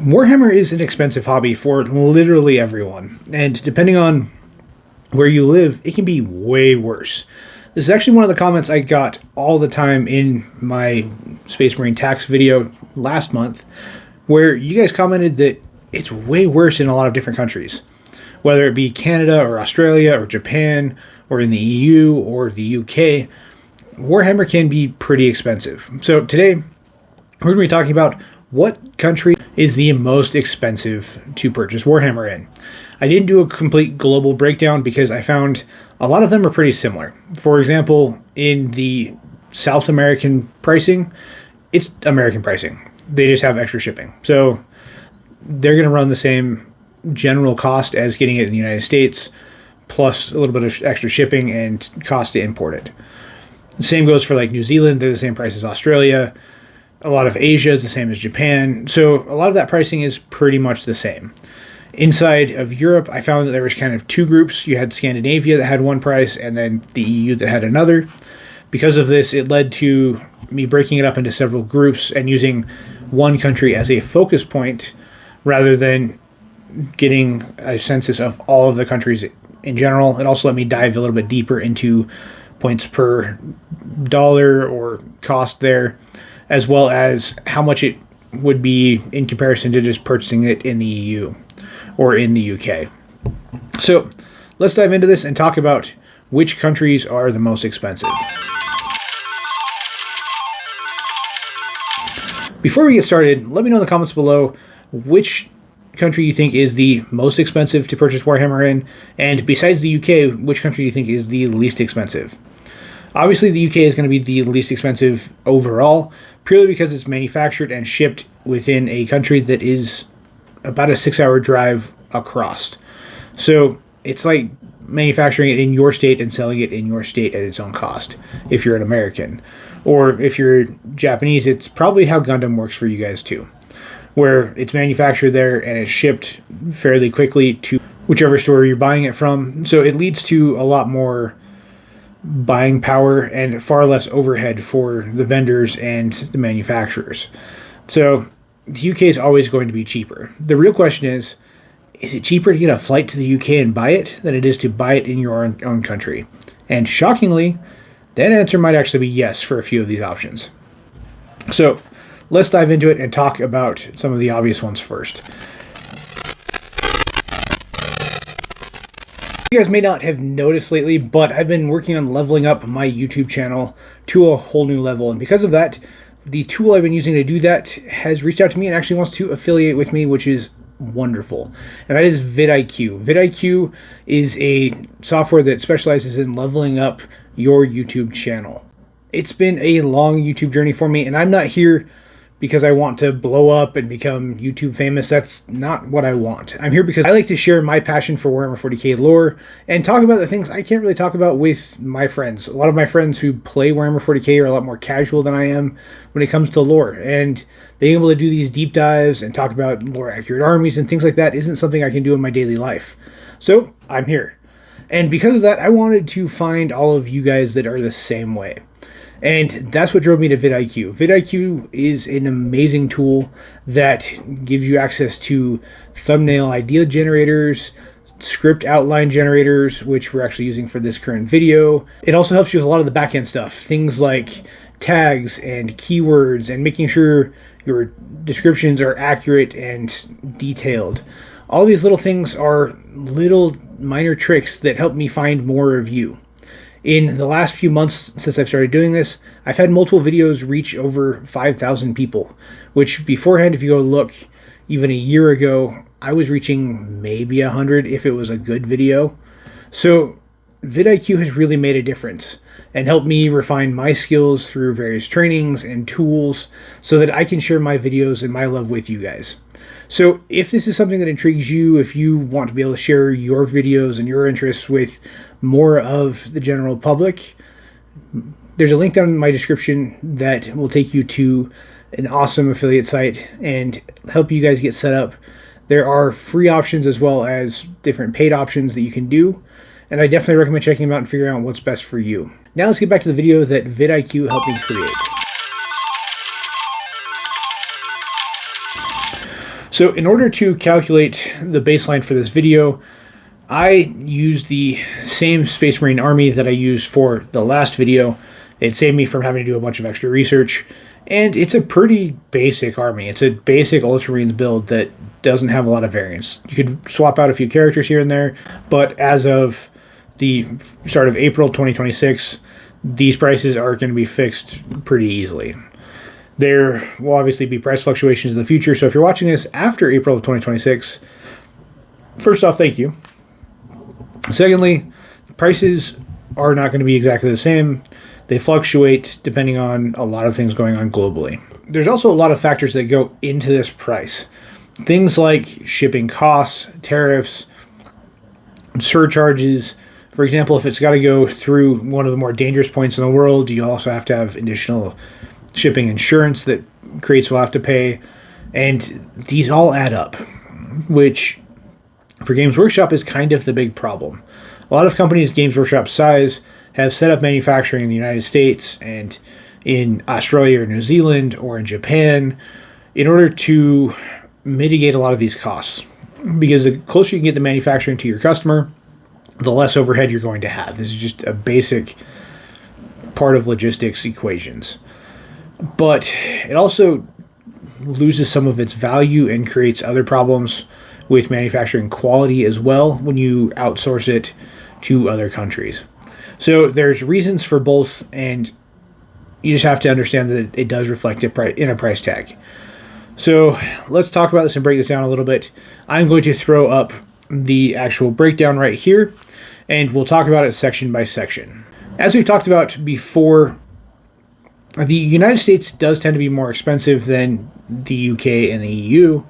Warhammer is an expensive hobby for literally everyone, and depending on where you live, it can be way worse. This is actually one of the comments I got all the time in my Space Marine tax video last month, where you guys commented that it's way worse in a lot of different countries. Whether it be Canada or Australia or Japan or in the EU or the UK, Warhammer can be pretty expensive. So today, we're going to be talking about what country is the most expensive to purchase Warhammer in. I didn't do a complete global breakdown because I found a lot of them are pretty similar. For example, in the South American pricing, it's American pricing. They just have extra shipping. So they're going to run the same general cost as getting it in the United States, plus a little bit of extra shipping and cost to import it. The same goes for like New Zealand. They're the same price as Australia. A lot of Asia is the same as Japan. So a lot of that pricing is pretty much the same. Inside of Europe, I found that there was kind of two groups. You had Scandinavia that had one price and then the EU that had another. Because of this, it led to me breaking it up into several groups and using one country as a focus point rather than getting a census of all of the countries in general. It also let me dive a little bit deeper into points per dollar or cost there, as well as how much it would be in comparison to just purchasing it in the EU or in the UK. So let's dive into this and talk about which countries are the most expensive. Before we get started, let me know in the comments below which country you think is the most expensive to purchase Warhammer in, and besides the UK, which country you think is the least expensive. Obviously, the UK is going to be the least expensive overall, purely because it's manufactured and shipped within a country that is about a 6-hour drive across. So it's like manufacturing it in your state and selling it in your state at its own cost, if you're an American. Or if you're Japanese, it's probably how Gundam works for you guys too, where it's manufactured there and it's shipped fairly quickly to whichever store you're buying it from. So it leads to a lot more buying power and far less overhead for the vendors and the manufacturers. So the UK is always going to be cheaper. The real question is it cheaper to get a flight to the UK and buy it than it is to buy it in your own country? And shockingly, that answer might actually be yes for a few of these options. So let's dive into it and talk about some of the obvious ones first. You guys may not have noticed lately, but I've been working on leveling up my YouTube channel to a whole new level. And because of that, the tool I've been using to do that has reached out to me and actually wants to affiliate with me, which is wonderful. And that is vidIQ. vidIQ is a software that specializes in leveling up your YouTube channel. It's been a long YouTube journey for me, and I'm not here because I want to blow up and become YouTube famous. That's not what I want. I'm here because I like to share my passion for Warhammer 40k lore and talk about the things I can't really talk about with my friends. A lot of my friends who play Warhammer 40k are a lot more casual than I am when it comes to lore, and being able to do these deep dives and talk about lore accurate armies and things like that isn't something I can do in my daily life. So I'm here. And because of that, I wanted to find all of you guys that are the same way. And that's what drove me to vidIQ. vidIQ is an amazing tool that gives you access to thumbnail idea generators, script outline generators, which we're actually using for this current video. It also helps you with a lot of the back-end stuff, things like tags and keywords and making sure your descriptions are accurate and detailed. All these little things are little minor tricks that help me find more of you. In the last few months since I've started doing this, I've had multiple videos reach over 5,000 people, which beforehand, if you go look, even a year ago, I was reaching maybe 100 if it was a good video. So vidIQ has really made a difference and helped me refine my skills through various trainings and tools so that I can share my videos and my love with you guys. So if this is something that intrigues you, if you want to be able to share your videos and your interests with more of the general public, there's a link down in my description that will take you to an awesome affiliate site and help you guys get set up. There are free options as well as different paid options that you can do, and I definitely recommend checking them out and figuring out what's best for you. Now let's get back to the video that vidIQ helped me create. So in order to calculate the baseline for this video, I used the same Space Marine army that I used for the last video. It saved me from having to do a bunch of extra research, and it's a pretty basic army. It's a basic Ultramarines build that doesn't have a lot of variance. You could swap out a few characters here and there, but as of the start of April 2026, these prices are going to be fixed pretty easily. There will obviously be price fluctuations in the future, so if you're watching this after April of 2026, first off, thank you. Secondly, prices are not going to be exactly the same. They fluctuate depending on a lot of things going on globally. There's also a lot of factors that go into this price. Things like shipping costs, tariffs, surcharges. For example, if it's got to go through one of the more dangerous points in the world, you also have to have additional shipping insurance that creates will have to pay. And these all add up, which for Games Workshop is kind of the big problem. A lot of companies Games Workshop size have set up manufacturing in the United States and in Australia or New Zealand or in Japan in order to mitigate a lot of these costs. Because the closer you can get the manufacturing to your customer, the less overhead you're going to have. This is just a basic part of logistics equations. But it also loses some of its value and creates other problems with manufacturing quality as well when you outsource it to other countries. So there's reasons for both, and you just have to understand that it does reflect in a price tag. So let's talk about this and break this down a little bit. I'm going to throw up the actual breakdown right here, and we'll talk about it section by section. As we've talked about before, the United States does tend to be more expensive than the UK and the EU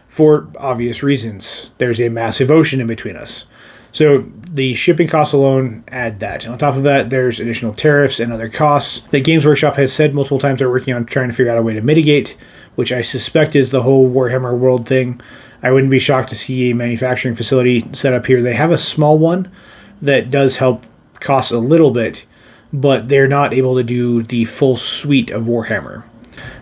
for obvious reasons. There's a massive ocean in between us. So the shipping costs alone add that. On top of that, there's additional tariffs and other costs that Games Workshop has said multiple times they're working on trying to figure out a way to mitigate, which I suspect is the whole Warhammer World thing. I wouldn't be shocked to see a manufacturing facility set up here. They have a small one that does help costs a little bit, but they're not able to do the full suite of Warhammer.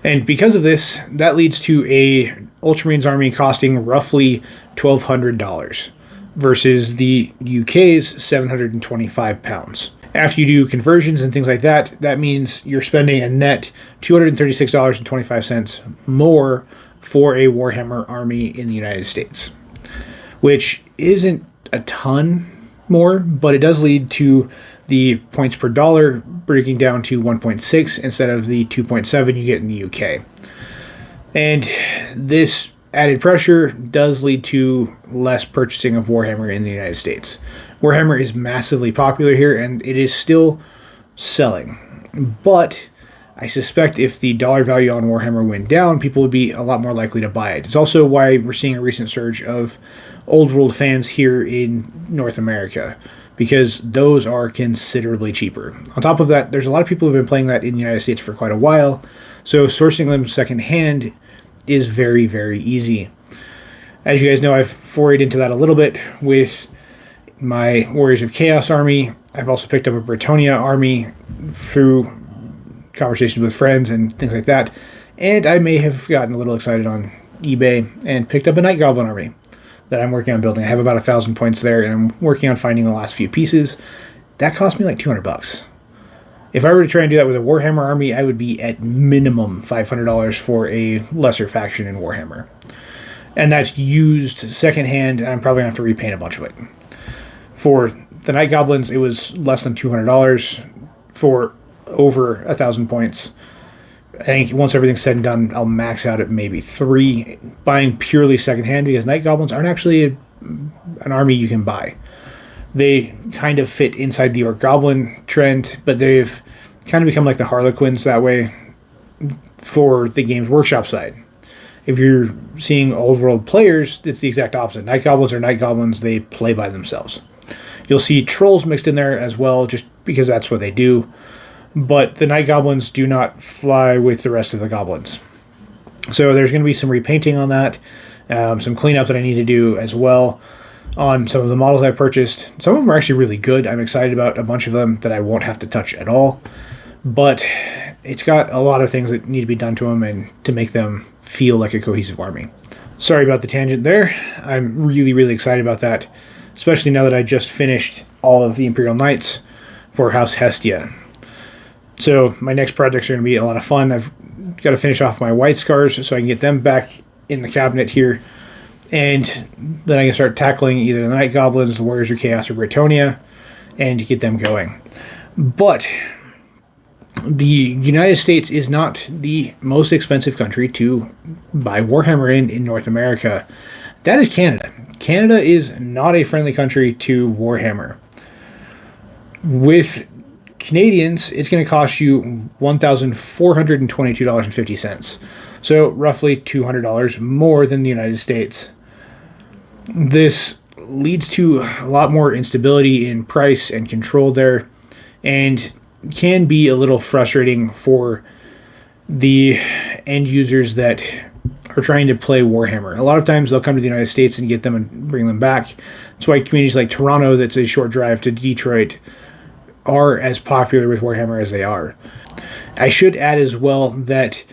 And because of this, that leads to a Ultramarines army costing roughly $1,200 versus the UK's £725. After you do conversions and things like that, that means you're spending a net $236.25 more for a Warhammer army in the United States, which isn't a ton more, but it does lead to the points per dollar breaking down to 1.6 instead of the 2.7 you get in the UK. And this added pressure does lead to less purchasing of Warhammer in the United States. Warhammer is massively popular here, and it is still selling. But I suspect if the dollar value on Warhammer went down, people would be a lot more likely to buy it. It's also why we're seeing a recent surge of Old World fans here in North America, because those are considerably cheaper. On top of that, there's a lot of people who have been playing that in the United States for quite a while, so sourcing them secondhand is very, very easy. As you guys know, I've forayed into that a little bit with my Warriors of Chaos army. I've also picked up a Bretonnia army through conversations with friends and things like that, and I may have gotten a little excited on eBay and picked up a Night Goblin army that I'm working on building. I have about 1,000 points there, and I'm working on finding the last few pieces. That cost me like $200. If I were to try and do that with a Warhammer army, I would be at minimum $500 for a lesser faction in Warhammer. And that's used secondhand, and I'm probably going to have to repaint a bunch of it. For the Night Goblins, it was less than $200 for over 1,000 points. I think once everything's said and done, I'll max out at maybe 3, buying purely secondhand, because Night Goblins aren't actually an army you can buy. They kind of fit inside the Orc Goblin trend, but they've kind of become like the Harlequins that way for the Games Workshop side. If you're seeing Old World players, it's the exact opposite. Night Goblins are Night Goblins, they play by themselves. You'll see Trolls mixed in there as well, just because that's what they do. But the Night Goblins do not fly with the rest of the Goblins. So there's going to be some repainting on that, some cleanup that I need to do as well on some of the models I purchased. Some of them are actually really good. I'm excited about a bunch of them that I won't have to touch at all. But it's got a lot of things that need to be done to them and to make them feel like a cohesive army. Sorry about the tangent there. I'm really, really excited about that, especially now that I just finished all of the Imperial Knights for House Hestia. So my next projects are going to be a lot of fun. I've got to finish off my White Scars so I can get them back in the cabinet here. And then I can start tackling either the Night Goblins, the Warriors of Chaos, or Bretonnia, and get them going. But the United States is not the most expensive country to buy Warhammer in North America. That is Canada. Canada is not a friendly country to Warhammer. With Canadians, it's going to cost you $1,422.50. So roughly $200 more than the United States. This leads to a lot more instability in price and control there, and can be a little frustrating for the end users that are trying to play Warhammer. A lot of times they'll come to the United States and get them and bring them back. That's why communities like Toronto, that's a short drive to Detroit, are as popular with Warhammer as they are. I should add as well that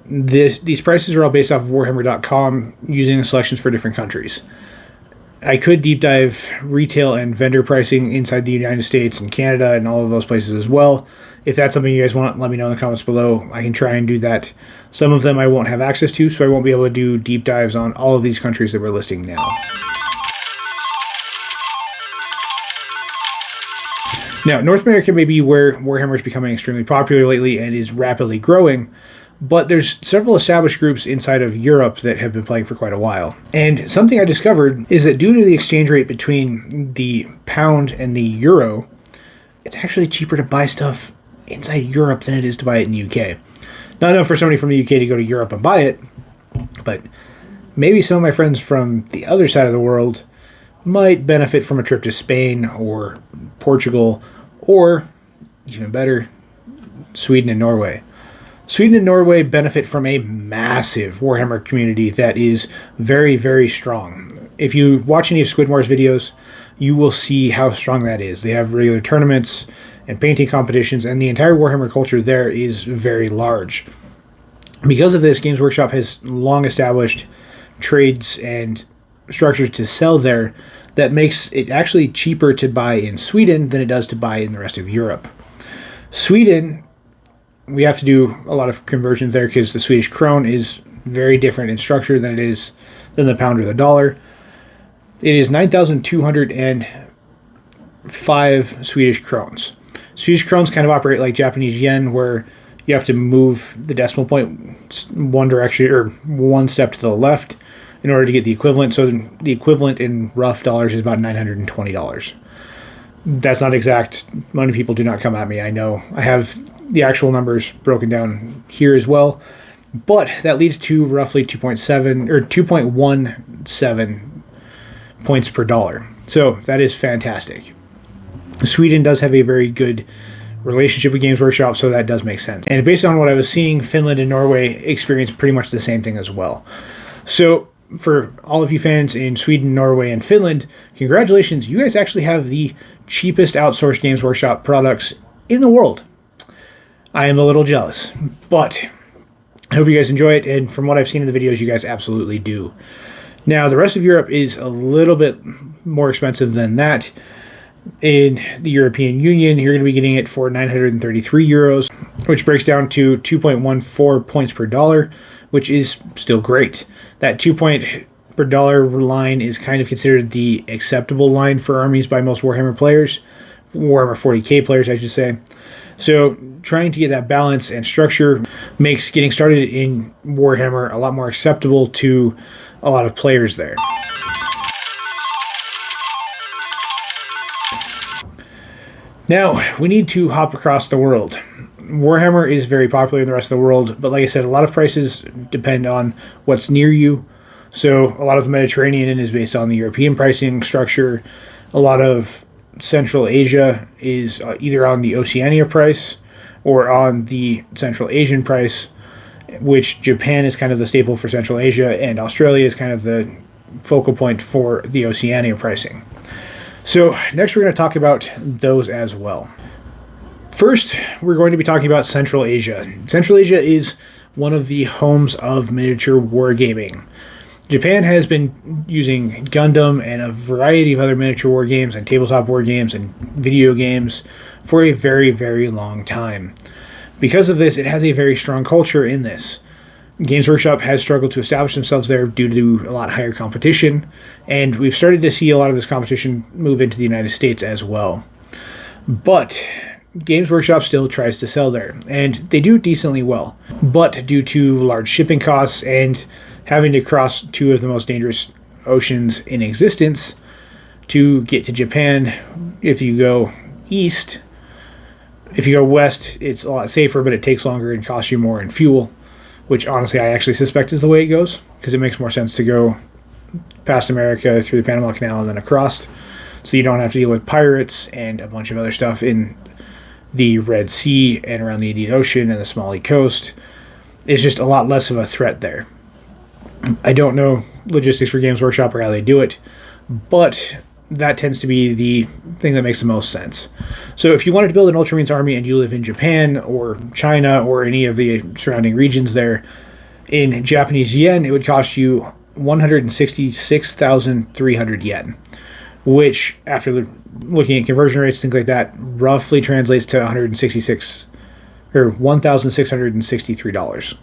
these prices are all based off of Warhammer.com using selections for different countries. I could deep dive retail and vendor pricing inside the United States and Canada and all of those places as well. If that's something you guys want, let me know in the comments below. I can try and do that. Some of them I won't have access to, so I won't be able to do deep dives on all of these countries that we're listing now. Now, North America may be where Warhammer is becoming extremely popular lately and is rapidly growing, but there's several established groups inside of Europe that have been playing for quite a while. And something I discovered is that due to the exchange rate between the pound and the euro, it's actually cheaper to buy stuff inside Europe than it is to buy it in the UK. Not enough for somebody from the UK to go to Europe and buy it, but maybe some of my friends from the other side of the world might benefit from a trip to Spain or Portugal, or even better, Sweden and Norway. Sweden and Norway benefit from a massive Warhammer community that is very, very strong. If you watch any of Squidmore's videos, you will see how strong that is. They have regular tournaments and painting competitions, and the entire Warhammer culture there is very large. Because of this, Games Workshop has long established trades and structures to sell there that makes it actually cheaper to buy in Sweden than it does to buy in the rest of Europe. Sweden, we have to do a lot of conversions there because the Swedish krone is very different in structure than it is than the pound or the dollar. It is 9,205 Swedish krones. Swedish krones kind of operate like Japanese yen, where you have to move the decimal point one direction or one step to the left in order to get the equivalent. So the equivalent in rough dollars is about $920. That's not exact. Many people do not come at me. I know I have the actual numbers broken down here as well, but that leads to roughly 2.7 or 2.17 points per dollar. So that is fantastic. Sweden does have a very good relationship with Games Workshop, so that does make sense. And based on what I was seeing, Finland and Norway experience pretty much the same thing as well. So for all of you fans in Sweden, Norway, and Finland, congratulations. You guys actually have the cheapest outsourced Games Workshop products in the world. I am a little jealous, but I hope you guys enjoy it, and from what I've seen in the videos, you guys absolutely do. Now, the rest of Europe is a little bit more expensive than that. In the European Union, you're going to be getting it for 933 euros, which breaks down to 2.14 points per dollar, which is still great. That 2 point per dollar line is kind of considered the acceptable line for armies by most Warhammer players, Warhammer 40k players, I should say. So trying to get that balance and structure makes getting started in Warhammer a lot more acceptable to a lot of players there. Now, we need to hop across the world. Warhammer is very popular in the rest of the world, but like I said, a lot of prices depend on what's near you. So a lot of the Mediterranean is based on the European pricing structure. A lot of Central Asia is either on the Oceania price or on the Central Asian price, which Japan is kind of the staple for Central Asia, and Australia is kind of the focal point for the Oceania pricing. So next we're going to talk about those as well. First, we're going to be talking about Central Asia. Central Asia is one of the homes of miniature wargaming. Japan has been using Gundam and a variety of other miniature war games and tabletop war games and video games for a very, very long time. Because of this, it has a very strong culture in this. Games Workshop has struggled to establish themselves there due to a lot higher competition, and we've started to see a lot of this competition move into the United States as well. But Games Workshop still tries to sell there, and they do decently well. But due to large shipping costs and having to cross two of the most dangerous oceans in existence to get to Japan, if you go east, if you go west, it's a lot safer, but it takes longer and costs you more in fuel, which honestly I actually suspect is the way it goes, because it makes more sense to go past America through the Panama Canal and then across, so you don't have to deal with pirates and a bunch of other stuff in the Red Sea and around the Indian Ocean and the Somali coast. It's just a lot less of a threat there. I don't know logistics for Games Workshop or how they do it, but that tends to be the thing that makes the most sense. So if you wanted to build an Ultramarines army and you live in Japan or China or any of the surrounding regions there, in Japanese yen, it would cost you 166,300 yen, which, after looking at conversion rates, things like that, roughly translates to $1,663.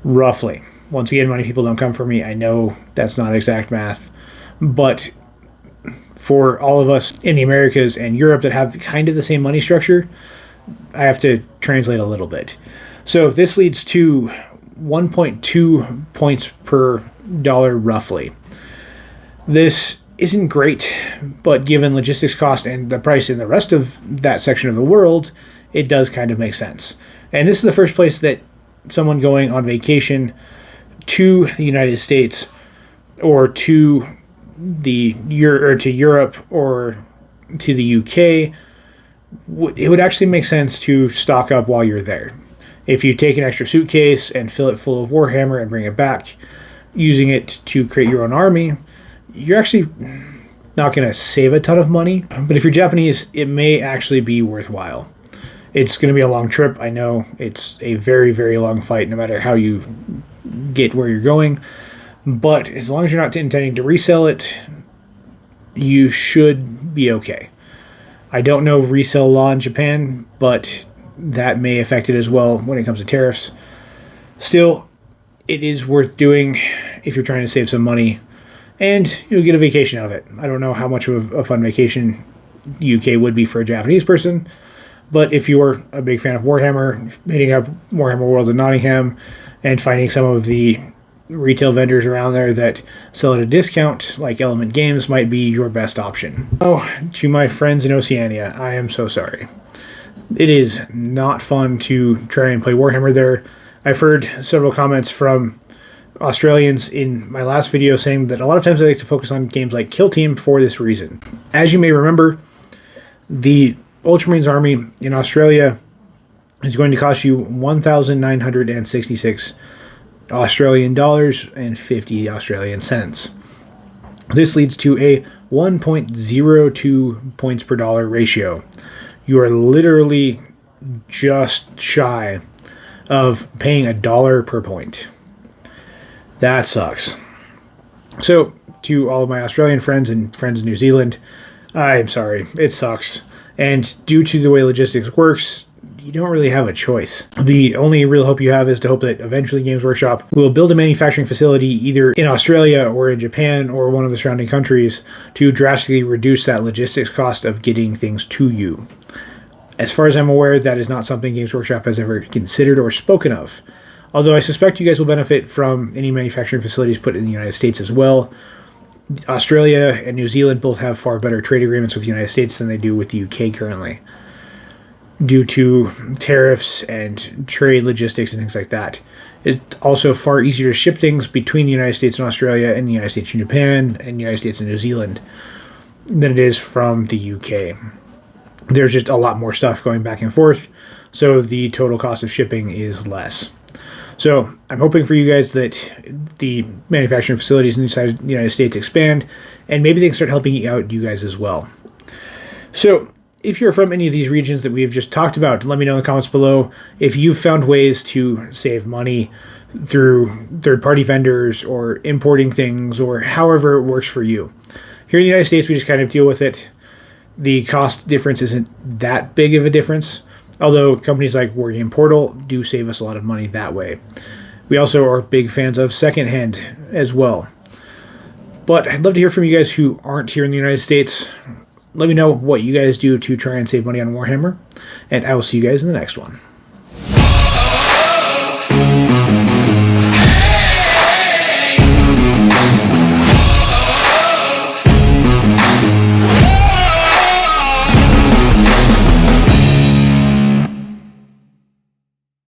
Roughly. Once again, money people don't come for me. I know that's not exact math, but for all of us in the Americas and Europe that have kind of the same money structure, I have to translate a little bit. So this leads to 1.2 points per dollar roughly. This isn't great, but given logistics cost and the price in the rest of that section of the world, it does kind of make sense. And this is the first place that someone going on vacation to the United States or to Europe or to the UK, it would actually make sense to stock up while you're there. If you take an extra suitcase and fill it full of Warhammer and bring it back, using it to create your own army, you're actually not going to save a ton of money. But if you're Japanese, it may actually be worthwhile. It's going to be a long trip. I know it's a very, very long fight, no matter how you get where you're going. But as long as you're not intending to resell it, you should be okay. I don't know resale law in Japan, but that may affect it as well when it comes to tariffs. Still, it is worth doing if you're trying to save some money, and you'll get a vacation out of it. I don't know how much of a fun vacation the UK would be for a Japanese person, but if you're a big fan of Warhammer, hitting up Warhammer World in Nottingham and finding some of the retail vendors around there that sell at a discount, like Element Games, might be your best option. Oh, to my friends in Oceania, I am so sorry. It is not fun to try and play Warhammer there. I've heard several comments from Australians in my last video saying that a lot of times I like to focus on games like Kill Team for this reason. As you may remember, the Ultramarines army in Australia is going to cost you 1,966 Australian dollars and 50 Australian cents. This leads to a 1.02 points per dollar ratio. You are literally just shy of paying $1 per point. That sucks. So, to all of my Australian friends and friends in New Zealand, I'm sorry, it sucks. And due to the way logistics works, you don't really have a choice. The only real hope you have is to hope that eventually Games Workshop will build a manufacturing facility either in Australia or in Japan or one of the surrounding countries to drastically reduce that logistics cost of getting things to you. As far as I'm aware, that is not something Games Workshop has ever considered or spoken of. Although I suspect you guys will benefit from any manufacturing facilities put in the United States as well. Australia and New Zealand both have far better trade agreements with the United States than they do with the UK currently, due to tariffs and trade logistics and things like that. It's also far easier to ship things between the United States and Australia and the United States and Japan and the United States and New Zealand than it is from the UK. There's just a lot more stuff going back and forth, so the total cost of shipping is less. So I'm hoping for you guys that the manufacturing facilities inside the United States expand, and maybe they can start helping out you guys as well. So if you're from any of these regions that we've just talked about, let me know in the comments below if you've found ways to save money through third-party vendors or importing things or however it works for you. Here in the United States, we just kind of deal with it. The cost difference isn't that big of a difference, although companies like Wargame Portal do save us a lot of money that way. We also are big fans of secondhand as well. But I'd love to hear from you guys who aren't here in the United States. Let me know what you guys do to try and save money on Warhammer, and I will see you guys in the next one.